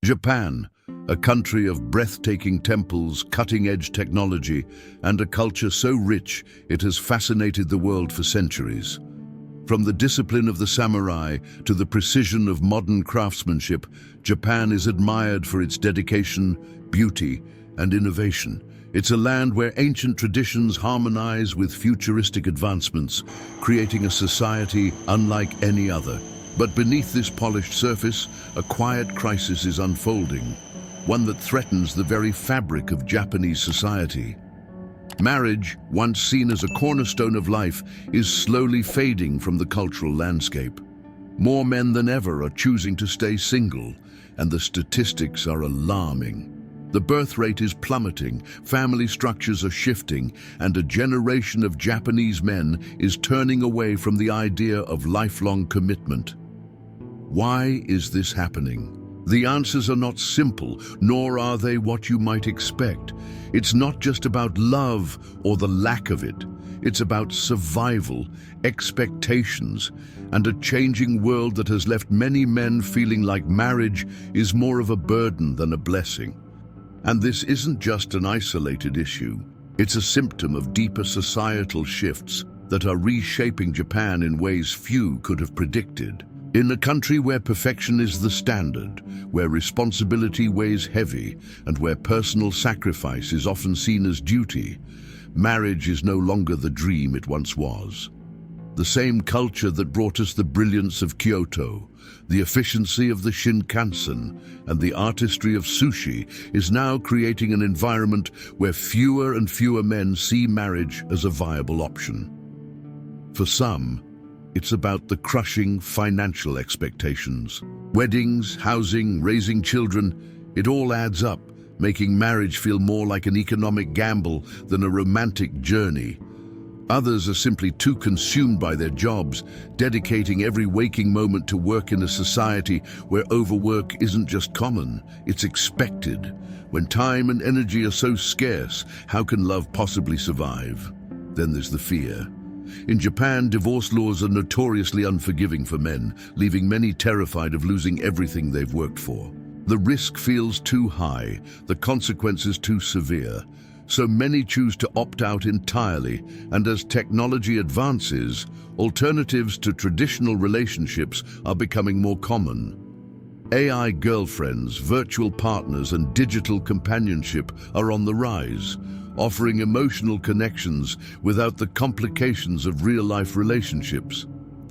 Japan, a country of breathtaking temples, cutting-edge technology, and a culture so rich it has fascinated the world for centuries. From the discipline of the samurai to the precision of modern craftsmanship, Japan is admired for its dedication, beauty, and innovation. It's a land where ancient traditions harmonize with futuristic advancements, creating a society unlike any other. But beneath this polished surface, a quiet crisis is unfolding, one that threatens the very fabric of Japanese society. Marriage, once seen as a cornerstone of life, is slowly fading from the cultural landscape. More men than ever are choosing to stay single, and the statistics are alarming. The birth rate is plummeting, family structures are shifting, and a generation of Japanese men is turning away from the idea of lifelong commitment. Why is this happening? The answers are not simple, nor are they what you might expect. It's not just about love or the lack of it. It's about survival, expectations, and a changing world that has left many men feeling like marriage is more of a burden than a blessing. And this isn't just an isolated issue. It's a symptom of deeper societal shifts that are reshaping Japan in ways few could have predicted. In a country where perfection is the standard, where responsibility weighs heavy, and where personal sacrifice is often seen as duty, marriage is no longer the dream it once was. The same culture that brought us the brilliance of Kyoto, the efficiency of the Shinkansen, and the artistry of sushi is now creating an environment where fewer and fewer men see marriage as a viable option. For some, it's about the crushing financial expectations. Weddings, housing, raising children, it all adds up, making marriage feel more like an economic gamble than a romantic journey. Others are simply too consumed by their jobs, dedicating every waking moment to work in a society where overwork isn't just common, it's expected. When time and energy are so scarce, how can love possibly survive? Then there's the fear. In Japan, divorce laws are notoriously unforgiving for men, leaving many terrified of losing everything they've worked for. The risk feels too high, the consequences too severe. So many choose to opt out entirely, and as technology advances, alternatives to traditional relationships are becoming more common. AI girlfriends, virtual partners, and digital companionship are on the rise, offering emotional connections without the complications of real-life relationships.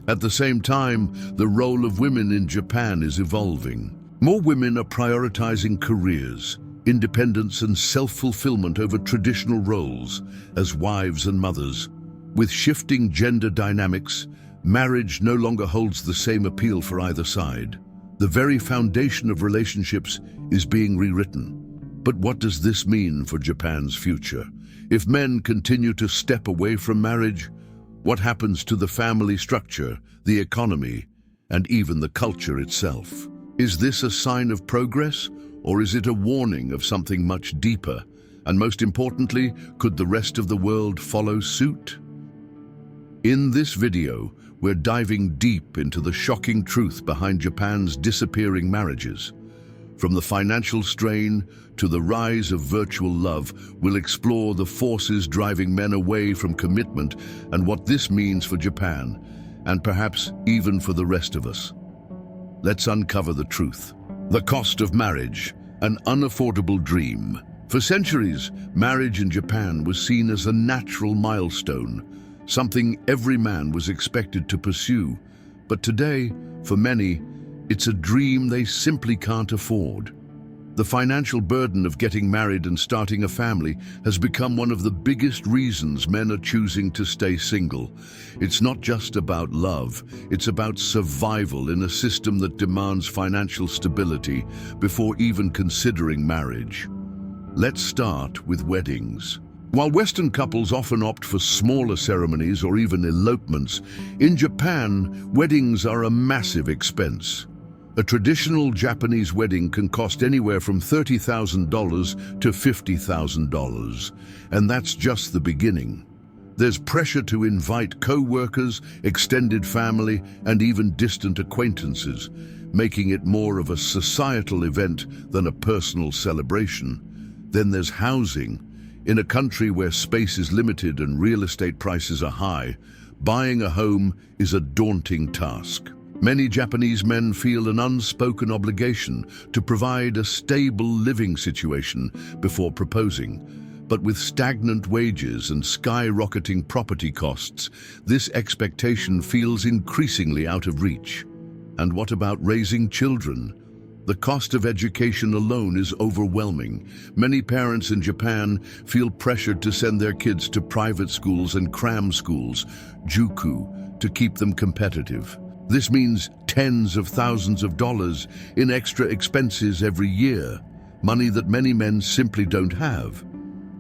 At the same time, the role of women in Japan is evolving. More women are prioritizing careers, independence, and self-fulfillment over traditional roles as wives and mothers. With shifting gender dynamics, marriage no longer holds the same appeal for either side. The very foundation of relationships is being rewritten. But what does this mean for Japan's future? If men continue to step away from marriage, what happens to the family structure, the economy, and even the culture itself? Is this a sign of progress, or is it a warning of something much deeper? And most importantly, could the rest of the world follow suit? In this video, we're diving deep into the shocking truth behind Japan's disappearing marriages. From the financial strain to the rise of virtual love, we'll explore the forces driving men away from commitment and what this means for Japan, and perhaps even for the rest of us. Let's uncover the truth. The cost of marriage, an unaffordable dream. For centuries, marriage in Japan was seen as a natural milestone, something every man was expected to pursue. But today, for many, it's a dream they simply can't afford. The financial burden of getting married and starting a family has become one of the biggest reasons men are choosing to stay single. It's not just about love, it's about survival in a system that demands financial stability before even considering marriage. Let's start with weddings. While Western couples often opt for smaller ceremonies or even elopements, in Japan, weddings are a massive expense. A traditional Japanese wedding can cost anywhere from $30,000 to $50,000, and that's just the beginning. There's pressure to invite co-workers, extended family, and even distant acquaintances, making it more of a societal event than a personal celebration. Then there's housing. In a country where space is limited and real estate prices are high, buying a home is a daunting task. Many Japanese men feel an unspoken obligation to provide a stable living situation before proposing. But with stagnant wages and skyrocketing property costs, this expectation feels increasingly out of reach. And what about raising children? The cost of education alone is overwhelming. Many parents in Japan feel pressured to send their kids to private schools and cram schools, juku, to keep them competitive. This means tens of thousands of dollars in extra expenses every year, money that many men simply don't have.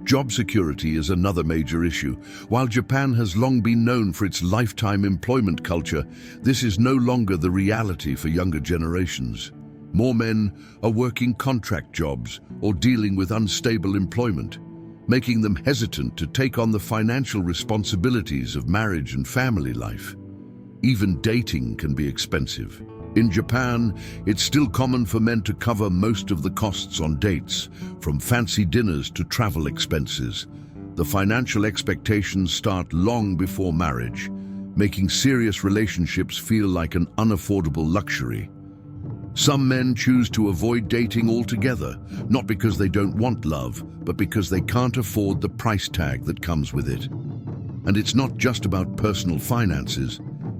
Job security is another major issue. While Japan has long been known for its lifetime employment culture, this is no longer the reality for younger generations. More men are working contract jobs or dealing with unstable employment, making them hesitant to take on the financial responsibilities of marriage and family life. Even dating can be expensive. In Japan, it's still common for men to cover most of the costs on dates, from fancy dinners to travel expenses. The financial expectations start long before marriage, making serious relationships feel like an unaffordable luxury. Some men choose to avoid dating altogether, not because they don't want love, but because they can't afford the price tag that comes with it. And it's not just about personal finances,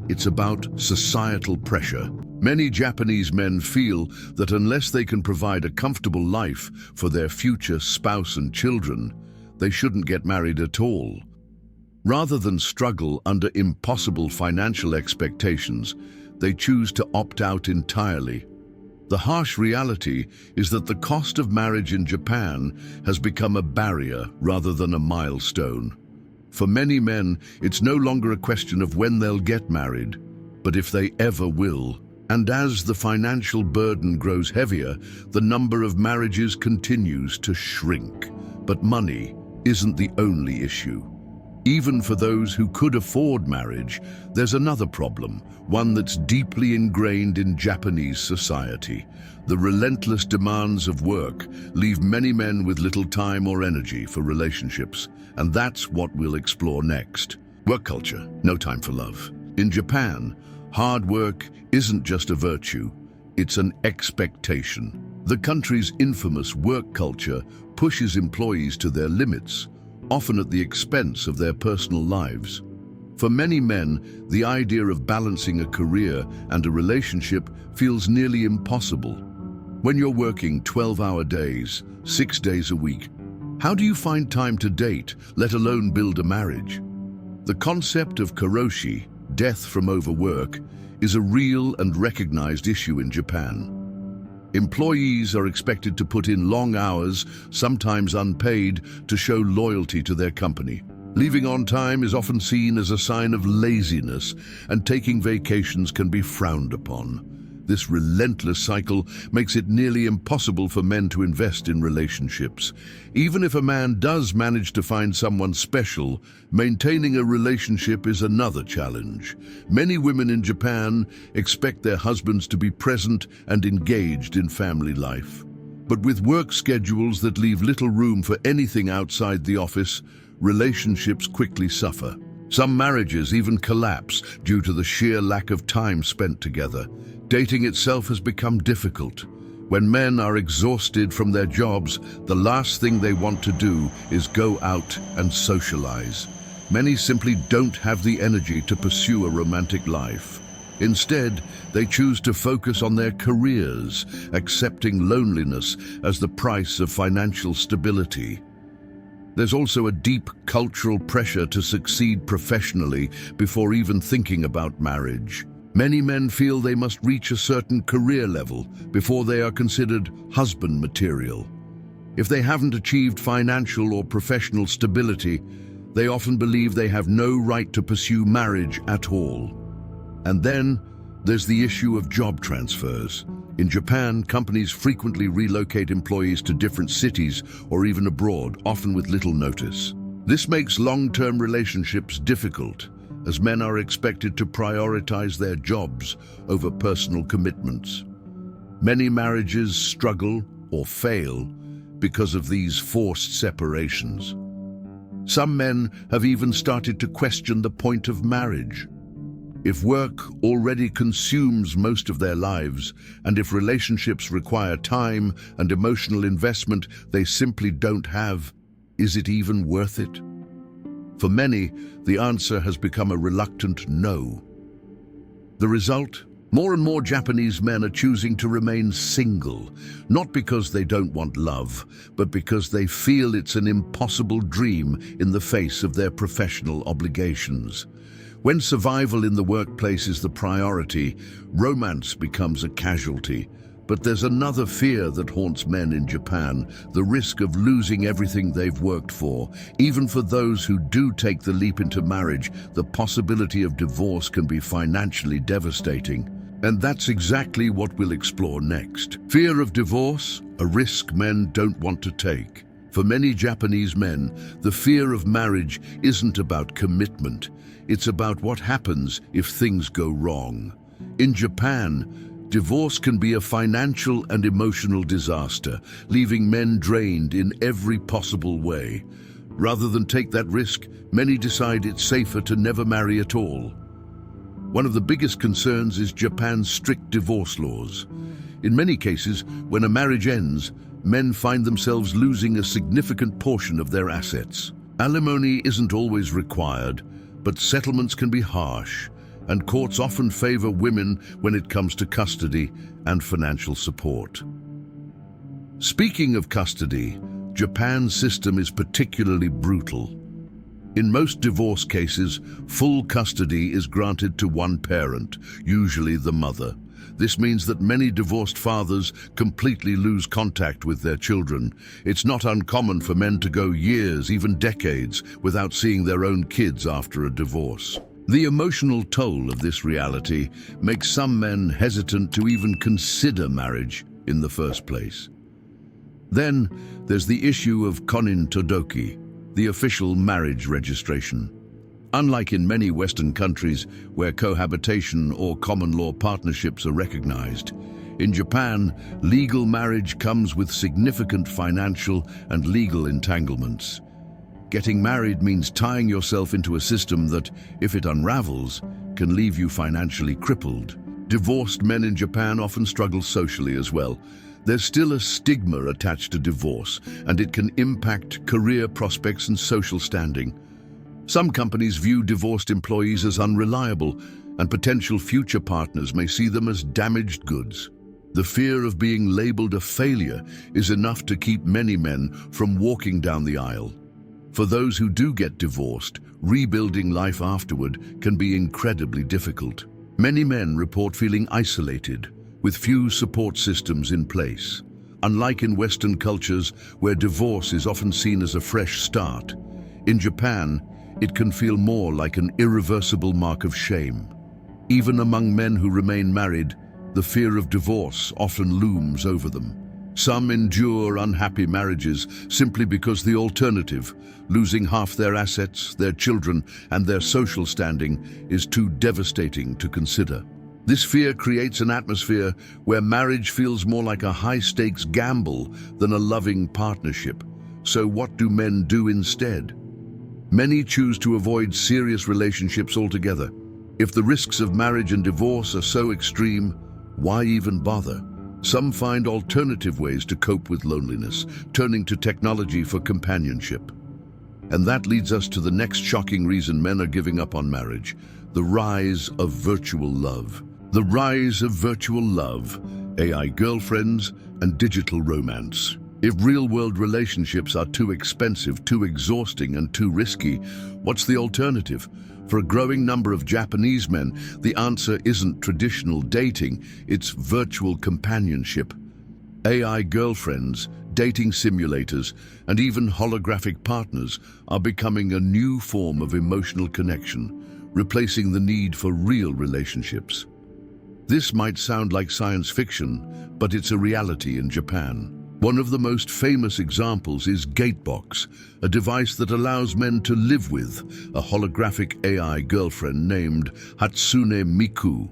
it's about societal pressure. Many Japanese men feel that unless they can provide a comfortable life for their future spouse and children, they shouldn't get married at all. Rather than struggle under impossible financial expectations, they choose to opt out entirely. The harsh reality is that the cost of marriage in Japan has become a barrier rather than a milestone. For many men, it's no longer a question of when they'll get married, but if they ever will. And as the financial burden grows heavier, the number of marriages continues to shrink. But money isn't the only issue. Even for those who could afford marriage, there's another problem, one that's deeply ingrained in Japanese society. The relentless demands of work leave many men with little time or energy for relationships, and that's what we'll explore next. Work culture, no time for love. In Japan, hard work isn't just a virtue, it's an expectation. The country's infamous work culture pushes employees to their limits, often at the expense of their personal lives. For many men, the idea of balancing a career and a relationship feels nearly impossible. When you're working 12-hour days, 6 days a week, how do you find time to date, let alone build a marriage? The concept of karoshi, death from overwork, is a real and recognized issue in Japan. Employees are expected to put in long hours, sometimes unpaid, to show loyalty to their company. Leaving on time is often seen as a sign of laziness, and taking vacations can be frowned upon. This relentless cycle makes it nearly impossible for men to invest in relationships. Even if a man does manage to find someone special, maintaining a relationship is another challenge. Many women in Japan expect their husbands to be present and engaged in family life. But with work schedules that leave little room for anything outside the office, relationships quickly suffer. Some marriages even collapse due to the sheer lack of time spent together. Dating itself has become difficult. When men are exhausted from their jobs, the last thing they want to do is go out and socialize. Many simply don't have the energy to pursue a romantic life. Instead, they choose to focus on their careers, accepting loneliness as the price of financial stability. There's also a deep cultural pressure to succeed professionally before even thinking about marriage. Many men feel they must reach a certain career level before they are considered husband material. If they haven't achieved financial or professional stability, they often believe they have no right to pursue marriage at all. And then there's the issue of job transfers. In Japan, companies frequently relocate employees to different cities or even abroad, often with little notice. This makes long-term relationships difficult, as men are expected to prioritize their jobs over personal commitments. Many marriages struggle or fail because of these forced separations. Some men have even started to question the point of marriage. If work already consumes most of their lives, and if relationships require time and emotional investment they simply don't have, is it even worth it? For many, the answer has become a reluctant no. The result? More and more Japanese men are choosing to remain single, not because they don't want love, but because they feel it's an impossible dream in the face of their professional obligations. When survival in the workplace is the priority, romance becomes a casualty. But there's another fear that haunts men in Japan, the risk of losing everything they've worked for. Even for those who do take the leap into marriage, the possibility of divorce can be financially devastating. And that's exactly what we'll explore next. Fear of divorce, a risk men don't want to take. For many Japanese men, the fear of marriage isn't about commitment. It's about what happens if things go wrong. In Japan, divorce can be a financial and emotional disaster, leaving men drained in every possible way. Rather than take that risk, many decide it's safer to never marry at all. One of the biggest concerns is Japan's strict divorce laws. In many cases, when a marriage ends, men find themselves losing a significant portion of their assets. Alimony isn't always required, but settlements can be harsh, and courts often favor women when it comes to custody and financial support. Speaking of custody, Japan's system is particularly brutal. In most divorce cases, full custody is granted to one parent, usually the mother. This means that many divorced fathers completely lose contact with their children. It's not uncommon for men to go years, even decades, without seeing their own kids after a divorce. The emotional toll of this reality makes some men hesitant to even consider marriage in the first place. Then there's the issue of konin todoki, the official marriage registration. Unlike in many Western countries where cohabitation or common law partnerships are recognized, in Japan, legal marriage comes with significant financial and legal entanglements. Getting married means tying yourself into a system that, if it unravels, can leave you financially crippled. Divorced men in Japan often struggle socially as well. There's still a stigma attached to divorce, and it can impact career prospects and social standing. Some companies view divorced employees as unreliable, and potential future partners may see them as damaged goods. The fear of being labeled a failure is enough to keep many men from walking down the aisle. For those who do get divorced, rebuilding life afterward can be incredibly difficult. Many men report feeling isolated, with few support systems in place. Unlike in Western cultures, where divorce is often seen as a fresh start, in Japan, it can feel more like an irreversible mark of shame. Even among men who remain married, the fear of divorce often looms over them. Some endure unhappy marriages simply because the alternative, losing half their assets, their children, and their social standing, is too devastating to consider. This fear creates an atmosphere where marriage feels more like a high-stakes gamble than a loving partnership. So what do men do instead? Many choose to avoid serious relationships altogether. If the risks of marriage and divorce are so extreme, why even bother? Some find alternative ways to cope with loneliness, turning to technology for companionship. And that leads us to the next shocking reason men are giving up on marriage: the rise of virtual love. The rise of virtual love, AI girlfriends, and digital romance. If real-world relationships are too expensive, too exhausting, and too risky, what's the alternative? For a growing number of Japanese men, the answer isn't traditional dating, it's virtual companionship. AI girlfriends, dating simulators, and even holographic partners are becoming a new form of emotional connection, replacing the need for real relationships. This might sound like science fiction, but it's a reality in Japan. One of the most famous examples is Gatebox, a device that allows men to live with a holographic AI girlfriend named Hatsune Miku.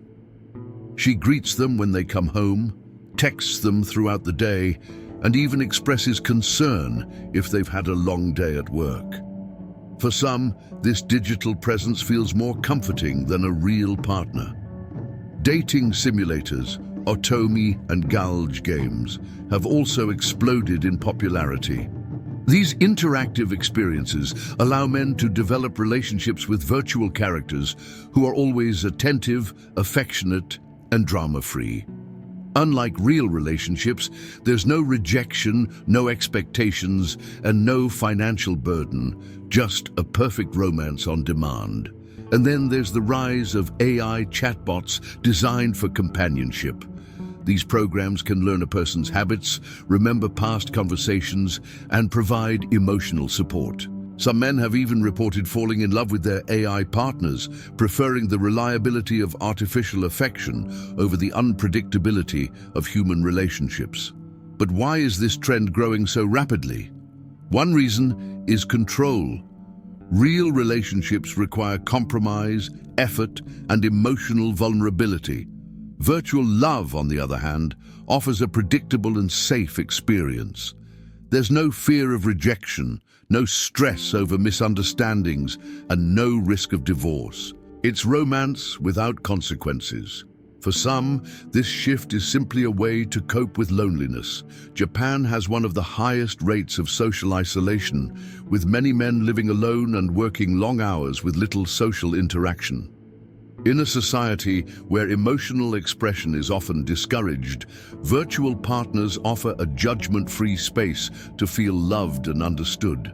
She greets them when they come home, texts them throughout the day, and even expresses concern if they've had a long day at work. For some, this digital presence feels more comforting than a real partner. Dating simulators, Otomi and Galge games, have also exploded in popularity. These interactive experiences allow men to develop relationships with virtual characters who are always attentive, affectionate, and drama-free. Unlike real relationships, there's no rejection, no expectations, and no financial burden, just a perfect romance on demand. And then there's the rise of AI chatbots designed for companionship. These programs can learn a person's habits, remember past conversations, and provide emotional support. Some men have even reported falling in love with their AI partners, preferring the reliability of artificial affection over the unpredictability of human relationships. But why is this trend growing so rapidly? One reason is control. Real relationships require compromise, effort, and emotional vulnerability. Virtual love, on the other hand, offers a predictable and safe experience. There's no fear of rejection, no stress over misunderstandings, and no risk of divorce. It's romance without consequences. For some, this shift is simply a way to cope with loneliness. Japan has one of the highest rates of social isolation, with many men living alone and working long hours with little social interaction. In a society where emotional expression is often discouraged, virtual partners offer a judgment-free space to feel loved and understood.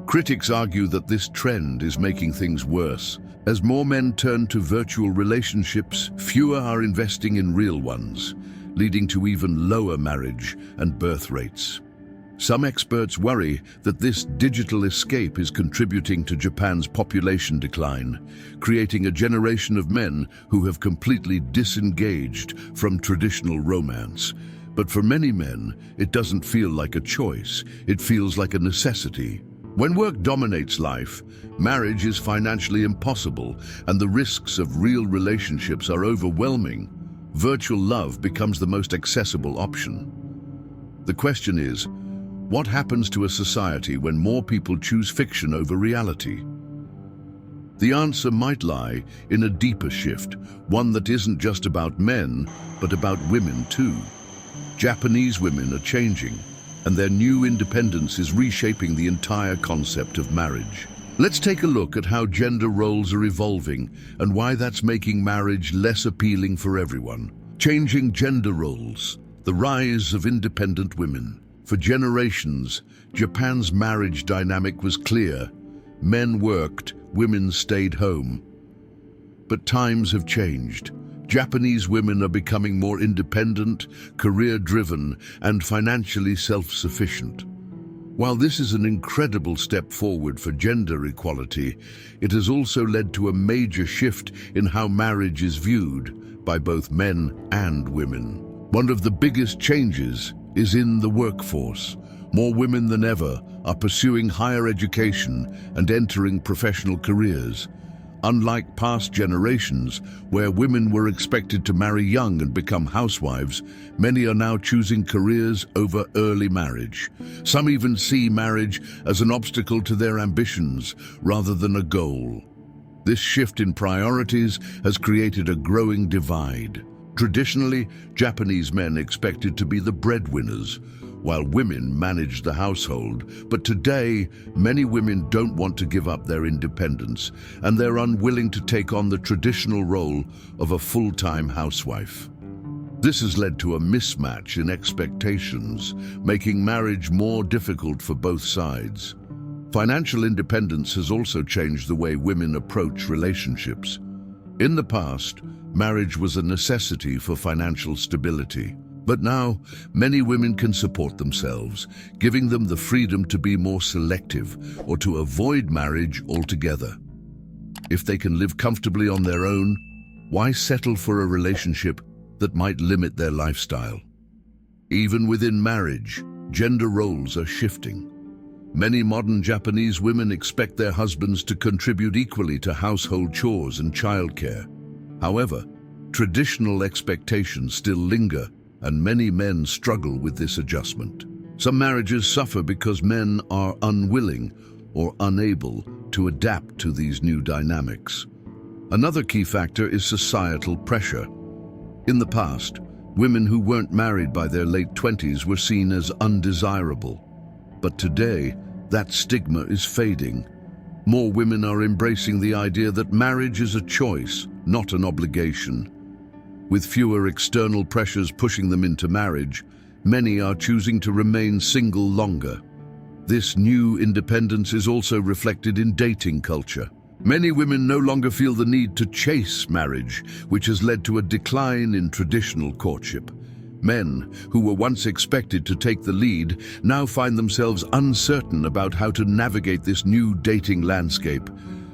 Critics argue that this trend is making things worse. As more men turn to virtual relationships, fewer are investing in real ones, leading to even lower marriage and birth rates. Some experts worry that this digital escape is contributing to Japan's population decline, creating a generation of men who have completely disengaged from traditional romance. But for many men, it doesn't feel like a choice, it feels like a necessity. When work dominates life, marriage is financially impossible, and the risks of real relationships are overwhelming. Virtual love becomes the most accessible option. The question is, what happens to a society when more people choose fiction over reality? The answer might lie in a deeper shift, one that isn't just about men, but about women too. Japanese women are changing, and their new independence is reshaping the entire concept of marriage. Let's take a look at how gender roles are evolving and why that's making marriage less appealing for everyone. Changing gender roles, the rise of independent women. For generations, Japan's marriage dynamic was clear. Men worked, women stayed home. But times have changed. Japanese women are becoming more independent, career-driven, and financially self-sufficient. While this is an incredible step forward for gender equality, it has also led to a major shift in how marriage is viewed by both men and women. One of the biggest changes is in the workforce. More women than ever are pursuing higher education and entering professional careers. Unlike past generations, where women were expected to marry young and become housewives, many are now choosing careers over early marriage. Some even see marriage as an obstacle to their ambitions rather than a goal. This shift in priorities has created a growing divide. Traditionally, Japanese men expected to be the breadwinners, while women managed the household. But today, many women don't want to give up their independence, and they're unwilling to take on the traditional role of a full-time housewife. This has led to a mismatch in expectations, making marriage more difficult for both sides. Financial independence has also changed the way women approach relationships. In the past, marriage was a necessity for financial stability. But now, many women can support themselves, giving them the freedom to be more selective or to avoid marriage altogether. If they can live comfortably on their own, why settle for a relationship that might limit their lifestyle? Even within marriage, gender roles are shifting. Many modern Japanese women expect their husbands to contribute equally to household chores and childcare. However, traditional expectations still linger, and many men struggle with this adjustment. Some marriages suffer because men are unwilling or unable to adapt to these new dynamics. Another key factor is societal pressure. In the past, women who weren't married by their late 20s were seen as undesirable. But today, that stigma is fading. More women are embracing the idea that marriage is a choice, not an obligation. With fewer external pressures pushing them into marriage, many are choosing to remain single longer. This new independence is also reflected in dating culture. Many women no longer feel the need to chase marriage, which has led to a decline in traditional courtship. Men, who were once expected to take the lead, now find themselves uncertain about how to navigate this new dating landscape.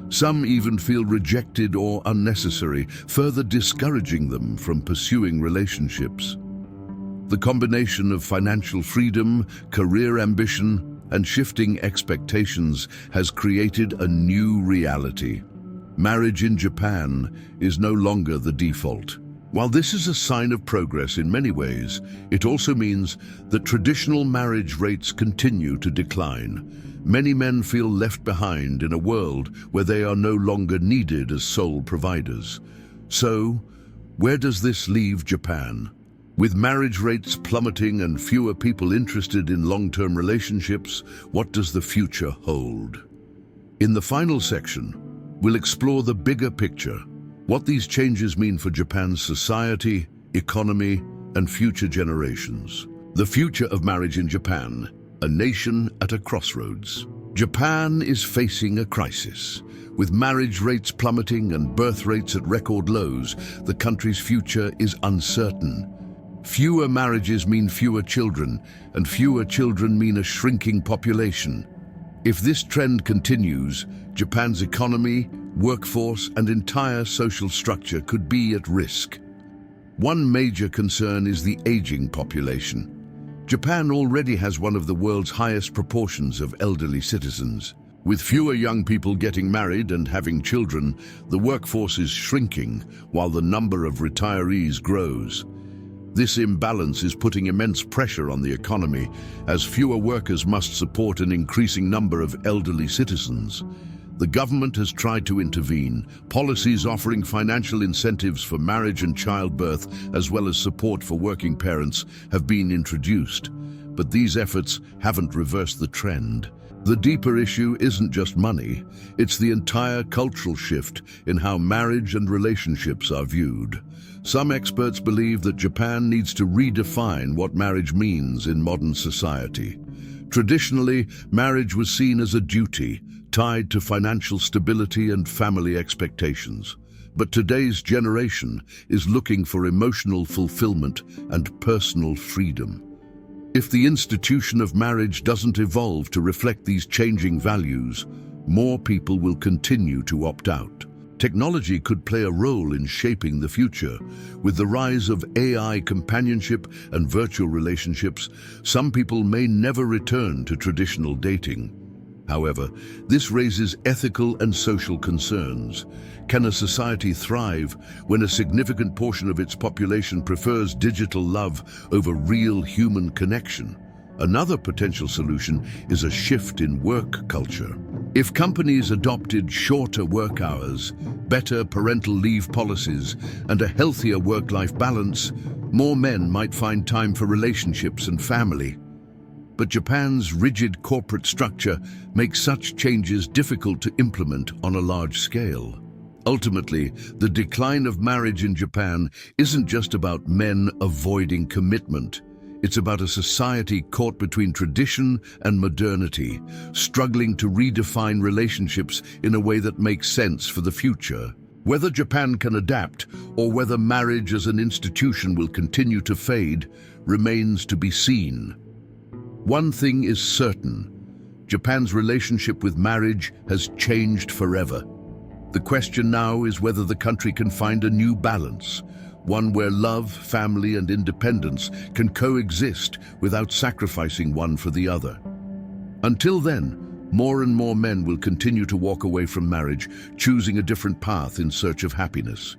Some even feel rejected or unnecessary, further discouraging them from pursuing relationships. The combination of financial freedom, career ambition, and shifting expectations has created a new reality. Marriage in Japan is no longer the default. While this is a sign of progress in many ways, it also means that traditional marriage rates continue to decline. Many men feel left behind in a world where they are no longer needed as sole providers. So, where does this leave Japan? With marriage rates plummeting and fewer people interested in long-term relationships, what does the future hold? In the final section, we'll explore the bigger picture, what these changes mean for Japan's society, economy, and future generations. The future of marriage in Japan, a nation at a crossroads. Japan is facing a crisis. With marriage rates plummeting and birth rates at record lows, the country's future is uncertain. Fewer marriages mean fewer children, and fewer children mean a shrinking population. If this trend continues, Japan's economy, workforce, and entire social structure could be at risk. One major concern is the aging population. Japan already has one of the world's highest proportions of elderly citizens. With fewer young people getting married and having children, the workforce is shrinking while the number of retirees grows. This imbalance is putting immense pressure on the economy, as fewer workers must support an increasing number of elderly citizens. The government has tried to intervene. Policies offering financial incentives for marriage and childbirth, as well as support for working parents, have been introduced. But these efforts haven't reversed the trend. The deeper issue isn't just money, it's the entire cultural shift in how marriage and relationships are viewed. Some experts believe that Japan needs to redefine what marriage means in modern society. Traditionally, marriage was seen as a duty, tied to financial stability and family expectations. But today's generation is looking for emotional fulfillment and personal freedom. If the institution of marriage doesn't evolve to reflect these changing values, more people will continue to opt out. Technology could play a role in shaping the future. With the rise of AI companionship and virtual relationships, some people may never return to traditional dating. However, this raises ethical and social concerns. Can a society thrive when a significant portion of its population prefers digital love over real human connection? Another potential solution is a shift in work culture. If companies adopted shorter work hours, better parental leave policies, and a healthier work-life balance, more men might find time for relationships and family. But Japan's rigid corporate structure makes such changes difficult to implement on a large scale. Ultimately, the decline of marriage in Japan isn't just about men avoiding commitment. It's about a society caught between tradition and modernity, struggling to redefine relationships in a way that makes sense for the future. Whether Japan can adapt or whether marriage as an institution will continue to fade remains to be seen. One thing is certain: Japan's relationship with marriage has changed forever. The question now is whether the country can find a new balance, one where love, family, and independence can coexist without sacrificing one for the other. Until then, more and more men will continue to walk away from marriage, choosing a different path in search of happiness.